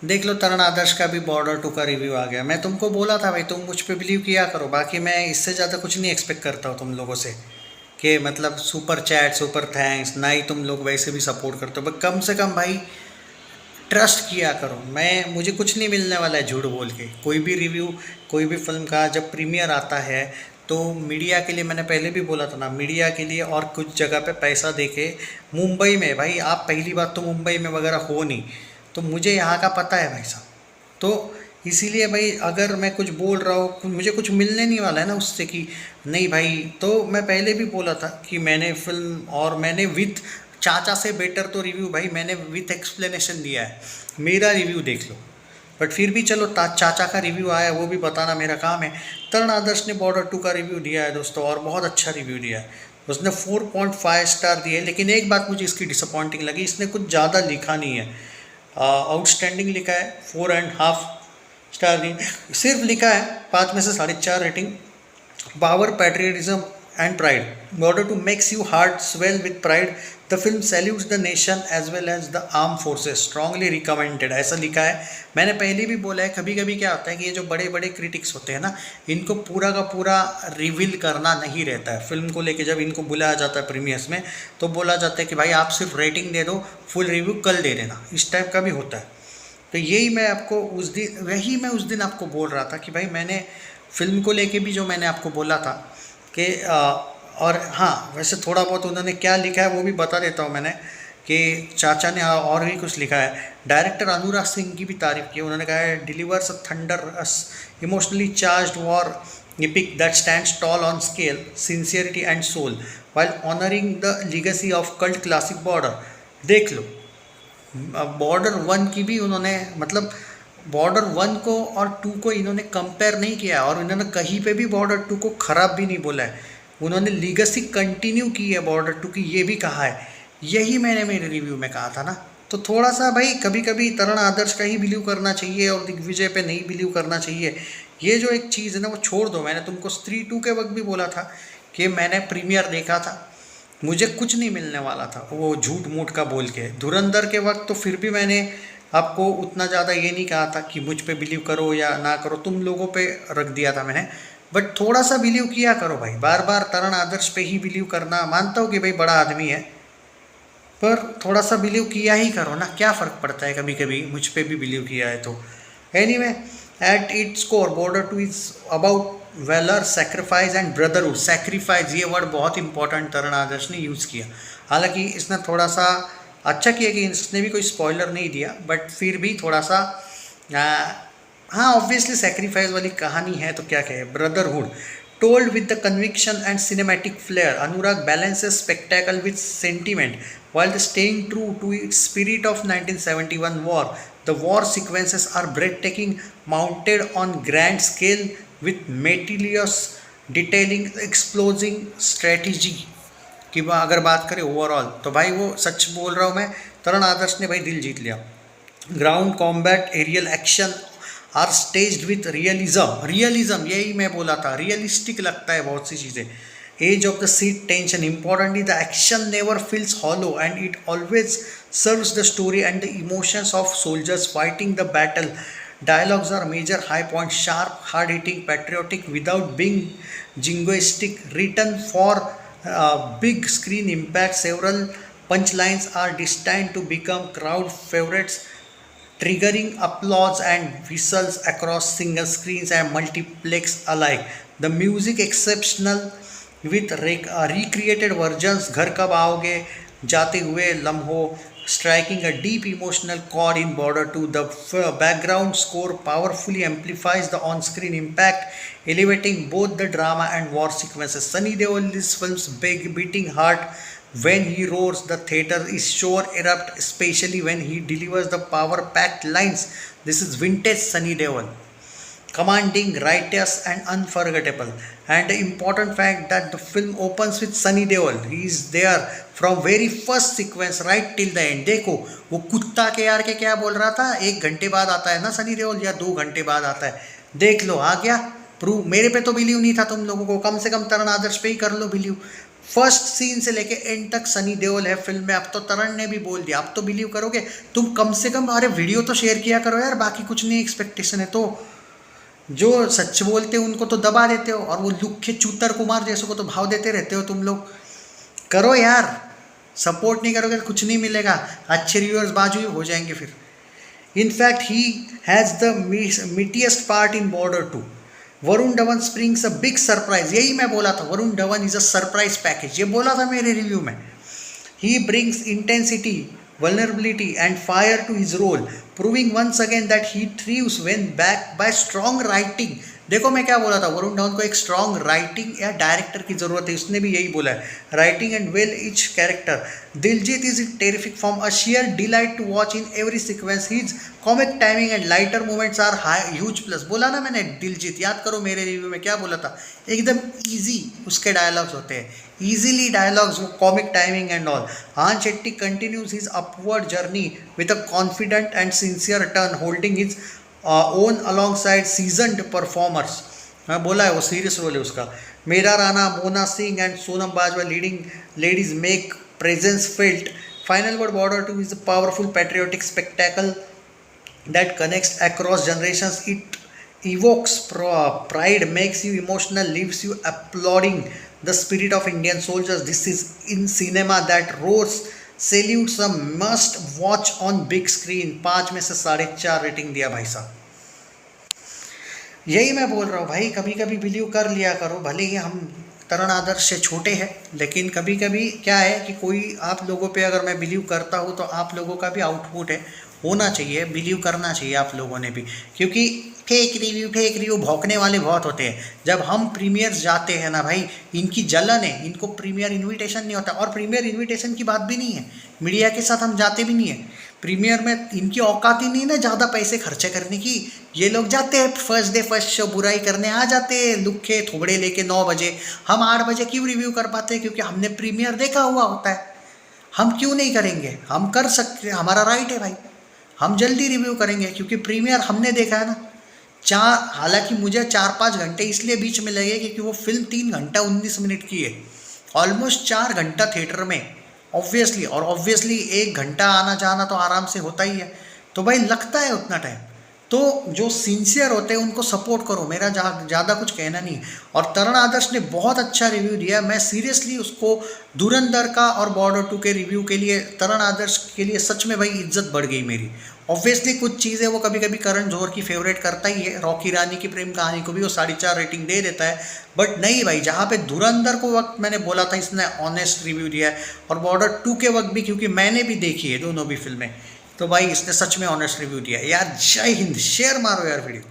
देख लो, तरण आदर्श का भी बॉर्डर टू का रिव्यू आ गया। मैं तुमको बोला था भाई, तुम मुझ पे बिलीव किया करो। बाकी मैं इससे ज़्यादा कुछ नहीं एक्सपेक्ट करता हूँ तुम लोगों से, कि मतलब सुपर चैट सुपर थैंक्स, ना ही तुम लोग वैसे भी सपोर्ट करते हो। बट कम से कम भाई ट्रस्ट किया करो। मुझे कुछ नहीं मिलने वाला है झूठ बोल के। कोई भी रिव्यू, कोई भी फिल्म का जब प्रीमियर आता है तो मीडिया के लिए, मैंने पहले भी बोला था ना, मीडिया के लिए और कुछ जगह पे पैसा देके, मुंबई में भाई, आप पहली बात तो मुंबई में वगैरह हो नहीं, तो मुझे यहाँ का पता है भाई साहब। तो इसीलिए भाई अगर मैं कुछ बोल रहा हूँ, मुझे कुछ मिलने नहीं वाला है ना उससे कि नहीं भाई। तो मैं पहले भी बोला था कि मैंने फिल्म, और मैंने विथ चाचा से बेटर तो रिव्यू भाई मैंने विथ एक्सप्लेनेशन दिया है। मेरा रिव्यू देख लो। बट फिर भी चलो, चाचा का रिव्यू आया, वो भी बताना मेरा काम है। तरण आदर्श ने बॉर्डर टू का रिव्यू दिया है दोस्तों, और बहुत अच्छा रिव्यू दिया है। उसने 4.5 स्टार दिए। लेकिन एक बात मुझे इसकी डिसअपॉइंटिंग लगी, इसने कुछ ज़्यादा लिखा नहीं है। आउटस्टैंडिंग लिखा है, 4.5 स्टार दी, सिर्फ लिखा है 5 में से 4.5 रेटिंग। Power, patriotism and pride, Border to makes you heart swell with pride. The film salutes the nation as well as the arm forces, strongly recommended, ऐसा लिखा है। मैंने पहले भी बोला है, कभी कभी क्या होता है कि ये जो बड़े बड़े क्रिटिक्स होते हैं ना, इनको पूरा का पूरा रिवील करना नहीं रहता है। फिल्म को लेके जब इनको बुलाया जाता है प्रीमियर्स में, तो बोला जाता है कि भाई आप सिर्फ रेटिंग दे दो, फुल रिव्यू कल दे देना, इस टाइप का भी होता है। तो वही मैं उस दिन आपको बोल रहा था कि भाई मैंने फिल्म को लेके भी जो मैंने आपको बोला था कि और हाँ, वैसे थोड़ा बहुत उन्होंने क्या लिखा है वो भी बता देता हूँ मैंने, कि चाचा ने और भी कुछ लिखा है। डायरेक्टर अनुराग सिंह की भी तारीफ की। उन्होंने कहा है, delivers a thunderous emotionally charged war epic that stands tall on scale, sincerity and soul while honoring the legacy of cult classic Border। देख लो, बॉर्डर वन की भी उन्होंने, मतलब बॉर्डर वन को और टू को इन्होंने कंपेयर नहीं किया, और इन्होंने कहीं पे भी बॉर्डर टू को ख़राब भी नहीं बोला है। उन्होंने लीगेसी कंटिन्यू की है बॉर्डर टू की, ये भी कहा है। यही मैंने मेरे रिव्यू में कहा था ना। तो थोड़ा सा भाई कभी कभी तरण आदर्श का ही बिलीव करना चाहिए और दिग्विजय पे नहीं बिलीव करना चाहिए। ये जो एक चीज़ है ना वो छोड़ दो। मैंने तुमको स्त्री टू के वक्त भी बोला था कि मैंने प्रीमियर देखा था, मुझे कुछ नहीं मिलने वाला था वो झूठ मूठ का बोल के। धुरंधर के वक्त तो फिर भी मैंने आपको उतना ज़्यादा ये नहीं कहा था कि मुझ पे बिलीव करो या ना करो, तुम लोगों पे रख दिया था मैंने। बट थोड़ा सा बिलीव किया करो भाई, बार बार तरण आदर्श पे ही बिलीव करना, मानता हूँ कि भाई बड़ा आदमी है, पर थोड़ा सा बिलीव किया ही करो ना, क्या फ़र्क पड़ता है कभी कभी मुझ पे भी बिलीव किया है तो। Anyway, at its core Border two is about valour, sacrifice and brotherhood. Sacrifice, ये वर्ड बहुत इंपॉर्टेंट तरण आदर्श ने यूज़ किया। हालांकि इसने थोड़ा सा अच्छा किया कि इसने भी कोई स्पॉइलर नहीं दिया, बट फिर भी थोड़ा सा हाँ, ऑब्वियसली सेक्रीफाइस वाली कहानी है तो क्या कहे। Brotherhood, told with the conviction and cinematic flair, Anurag balances spectacle with sentiment while staying true to its spirit of 1971 war. The war sequences are breathtaking, mounted on grand scale with meticulous detailing, explosive strategy। कि अगर बात करें overall तो भाई वो सच बोल रहा हूँ मैं, तरण आदर्श ने भाई दिल जीत लिया। Ground combat, aerial action are staged with realism. Realism, यही मैं बोला था, रियलिस्टिक लगता है बहुत सी चीज़ें। Edge of the seat tension, importantly the action never feels hollow and it always serves the story and the emotions of soldiers fighting the battle. Dialogues are major high point, sharp, hard-hitting, patriotic without being jingoistic, written for big screen impact. Several punchlines are destined to become crowd favorites, triggering applause and whistles across single screens and multiplex alike. The music exceptional with recreated versions, घर कब आओगे, जाते हुए लम्हों, striking a deep emotional chord in Border 2. The background score powerfully amplifies the on-screen impact, elevating both the drama and war sequences. Sunny Deol's film's big beating heart when he roars, the theater is sure erupt, especially when he delivers the power-packed lines. This is vintage Sunny Deol, commanding, righteous and unforgettable. And the important fact that the film opens with Sunny Deol. He is there from very first sequence right till the end. देखो वो कुत्ता के यार के क्या बोल रहा था, 1 घंटे बाद आता है ना सनी देओल, या 2 घंटे बाद आता है। देख लो आ गया प्रूव। मेरे पे तो बिलीव नहीं था तुम लोगों को, कम से कम तरण आदर्श पे ही कर लो बिलीव। फर्स्ट सीन से लेके एंड तक सनी देओल है फिल्म में। अब तो तरण ने भी बोल दिया, अब तो बिलीव करोगे तुम। कम से कम अरे वीडियो तो शेयर किया करो यार, बाकी कुछ नहीं एक्सपेक्टेशन है तो। जो सच बोलते हो उनको तो दबा देते हो, और वो लुखे चूतर कुमार जैसों को तो भाव देते रहते हो तुम लोग। करो यार, सपोर्ट नहीं करोगे तो कुछ नहीं मिलेगा। अच्छे रिव्यूअर्स बाजू ही हो जाएंगे फिर। In fact he has the meatiest part in Border 2। Varun Dhawan springs a big surprise, यही मैं बोला था, Varun Dhawan is a surprise package, ये बोला था मेरे रिव्यू में। He brings intensity, vulnerability and fire to his role, proving once again that he thrives when backed by strong writing। देखो मैं क्या बोला था, वरुण धवन को एक स्ट्रॉन्ग राइटिंग या डायरेक्टर की जरूरत है, उसने भी यही बोला है, writing and well each character. Diljit is in terrific form, a sheer delight to watch in every sequence. His comic timing and lighter moments are huge plus. बोला ना मैंने दिलजीत, याद करो मेरे रिव्यू में क्या बोला था, एकदम ईजी उसके डायलॉग्स होते हैं, easily dialogues, comic timing and all। Han Shetty continues his upward journey with a confident and sincere turn, holding his own alongside seasoned performers। मैं बोला है वो सीरियस रोल है उसका। मेरा Rana, Mona Singh and Sonam Bajwa leading ladies make presence felt. Final Word Border 2 is a powerful patriotic spectacle that connects across generations। It evokes pride, makes you emotional, leaves you applauding the spirit of Indian soldiers। This is in cinema that roars salutes a must watch on big screen। 5 में से 4.5 rating दिया भाई साहब। यही मैं बोल रहा हूँ भाई, कभी कभी बिलीव कर लिया करो। भले ही हम तरण आदर्श से छोटे हैं, लेकिन कभी कभी क्या है कि कोई आप लोगों पे अगर मैं बिलीव करता हूँ तो आप लोगों का भी आउटपुट है, होना चाहिए, बिलीव करना चाहिए आप लोगों ने भी। क्योंकि फेक रिव्यू भौंकने वाले बहुत होते हैं। जब हम प्रीमियर्स जाते हैं ना भाई, इनकी जलन है, इनको प्रीमियर इनविटेशन नहीं होता। और प्रीमियर इनविटेशन की बात भी नहीं है, मीडिया के साथ हम जाते भी नहीं है प्रीमियर में। इनकी औकात ही नहीं ना ज़्यादा पैसे खर्चे करने की। ये लोग जाते हैं फर्स्ट डे फर्स्ट शो, बुराई करने आ जाते हैं लुखे थोबड़े लेके 9 बजे। हम 8 बजे क्यों रिव्यू कर पाते हैं? क्योंकि हमने प्रीमियर देखा हुआ होता है। हम क्यों नहीं करेंगे? हम कर सकते हैं, हमारा राइट है भाई। हम जल्दी रिव्यू करेंगे क्योंकि प्रीमियर हमने देखा है ना। हालांकि मुझे 4-5 घंटे इसलिए बीच में लगे क्योंकि वो फिल्म 3 घंटा 19 मिनट की है, ऑलमोस्ट 4 घंटा थिएटर में ऑब्वियसली। और ऑब्वियसली 1 घंटा आना जाना तो आराम से होता ही है, तो भाई लगता है उतना टाइम। तो जो सिंसियर होते हैं उनको सपोर्ट करो, मेरा ज़्यादा कुछ कहना नहीं। और तरण आदर्श ने बहुत अच्छा रिव्यू दिया, मैं सीरियसली उसको धुरंधर का और बॉर्डर 2 के रिव्यू के लिए, तरण आदर्श के लिए सच में भाई इज्जत बढ़ गई मेरी। ऑब्वियसली कुछ चीज़ें वो कभी कभी करण जौहर की फेवरेट करता ही है, रॉकी रानी की प्रेम कहानी को भी वो 4.5 रेटिंग दे देता है। बट नहीं भाई, जहाँ पे धुरंधर को वक्त मैंने बोला था इसने ऑनेस्ट रिव्यू दिया है, और बॉर्डर 2 के वक्त भी, क्योंकि मैंने भी देखी है दोनों भी फिल्में, तो भाई इसने सच में ऑनेस्ट रिव्यू दिया है यार। जय हिंद, शेयर मारो यार वीडियो।